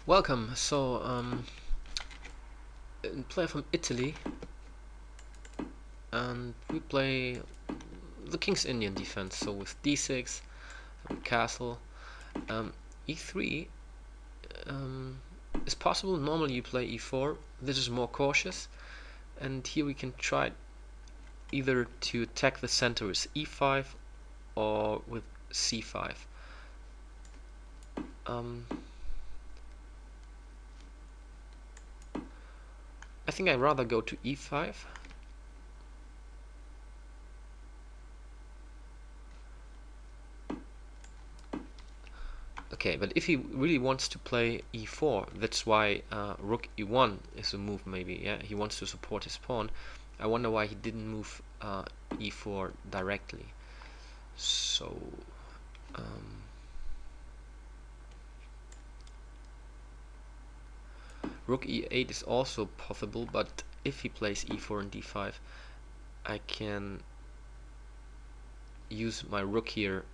Welcome. A player from Italy, and we play the King's Indian defense. So with d6, castle, e3 is possible. Normally you play e4. This is more cautious, and here we can try either to attack the center with e5 or with c5. I think I'd rather go to e5. Okay, but if he really wants to play e4, that's why rook e1 is a move maybe, yeah? He wants to support his pawn. I wonder why he didn't move e4 directly. So, rook e8 is also possible, but if he plays e4 and d5, I can use my rook here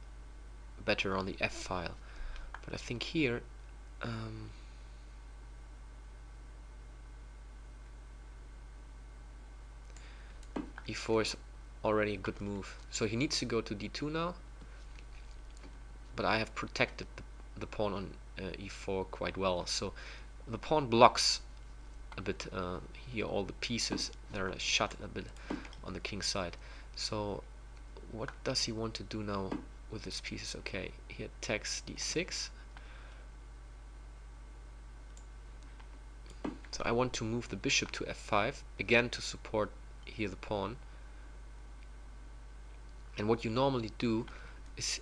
better on the f file. But I think here e4 is already a good move. So he needs to go to d2 now, but I have protected the pawn on e4 quite well. So the pawn blocks a bit here, all the pieces that are shut a bit on the king's side. So what does he want to do now with his pieces? Okay, he attacks d6. So I want to move the bishop to f5 again to support here the pawn. And what you normally do is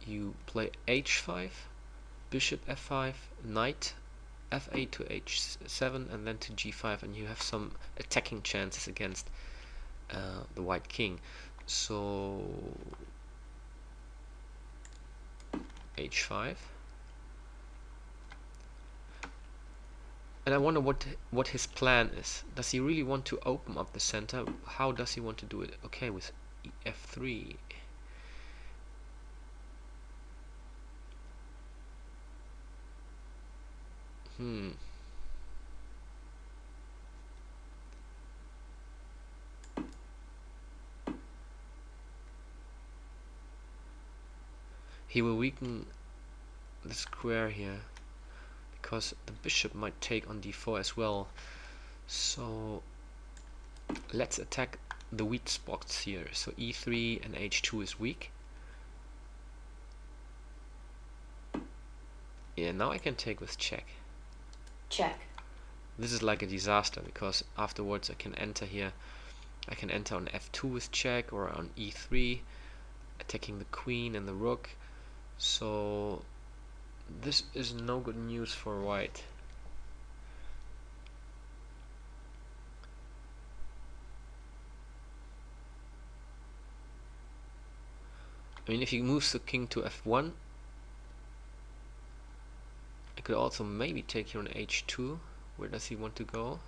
you play h5, bishop f5, knight f8 to h7, and then to g5, and you have some attacking chances against the white king. So h5, and I wonder what his plan is. Does he really want to open up the center? How does he want to do it? Okay, with f3. He will weaken the square here because the bishop might take on d4 as well. So let's attack the weak spots here. So e3 and h2 is weak. Yeah, now I can take with check. Check. This is like a disaster because afterwards I can enter here. I can enter on f2 with check or on e3, attacking the queen and the rook. So this is no good news for white. I mean, if he moves the king to f1, I could also maybe take here on h2. Where does he want to go?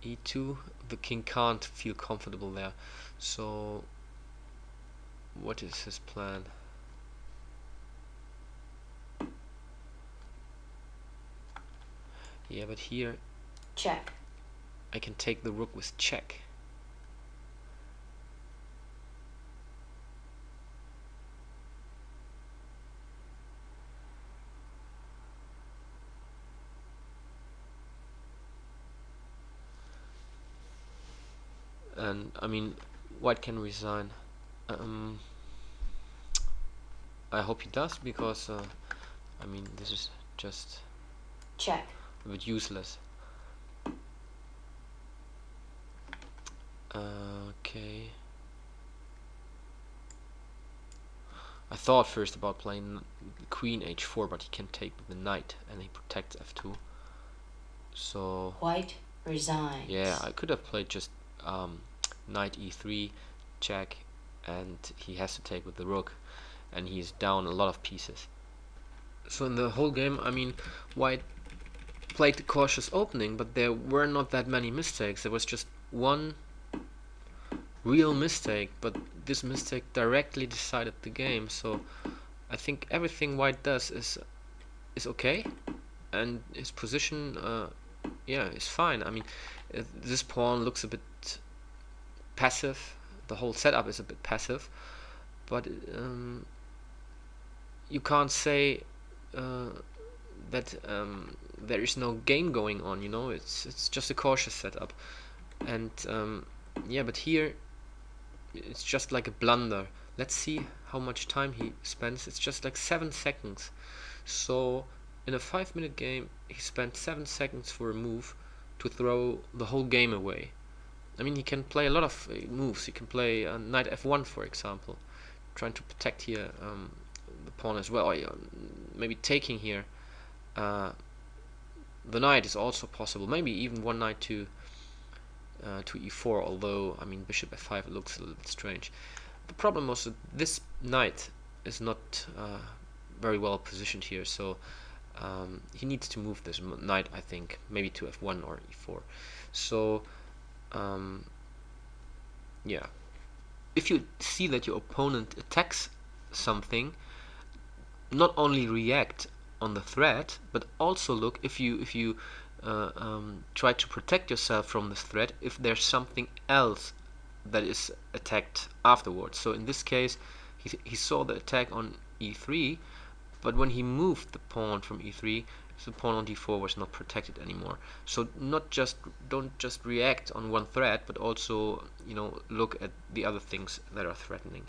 e2. The king can't feel comfortable there. So what is his plan? Yeah, but here check. I can take the rook with check. And I mean, white can resign. I hope he does, because I mean, this is just check. a bit useless. Okay. I thought first about playing queen h4, but he can take with the knight and he protects f2. So white resigns. Yeah, I could have played just knight e3, check, and he has to take with the rook, and he's down a lot of pieces. So in the whole game, I mean, white played the cautious opening, but there were not that many mistakes. There was just one real mistake, but this mistake directly decided the game. So I think everything white does is is okay, and his position, yeah, is fine. I mean, this pawn looks a bit passive. The whole setup is a bit passive, but you can't say that there is no game going on. You know, it's just a cautious setup, and yeah, but here it's just like a blunder. Let's see how much time he spends. It's just like 7 seconds. So in a 5-minute game, he spent 7 seconds for a move to throw the whole game away. I mean, he can play a lot of moves. He can play knight f1, for example, trying to protect here the pawn as well. Or, maybe taking here the knight is also possible. Maybe even one knight to e4. Although, I mean, bishop f5 looks a little bit strange. The problem was that this knight is not very well positioned here, so he needs to move this knight, I think, maybe to f1 or e4. So yeah, if you see that your opponent attacks something, not only react on the threat, but also look if you try to protect yourself from this threat if there's something else that is attacked afterwards. So in this case, he saw the attack on e3, but when he moved the pawn from e3, the pawn on d4 was not protected anymore. So don't just react on one threat, but also, you know, look at the other things that are threatening.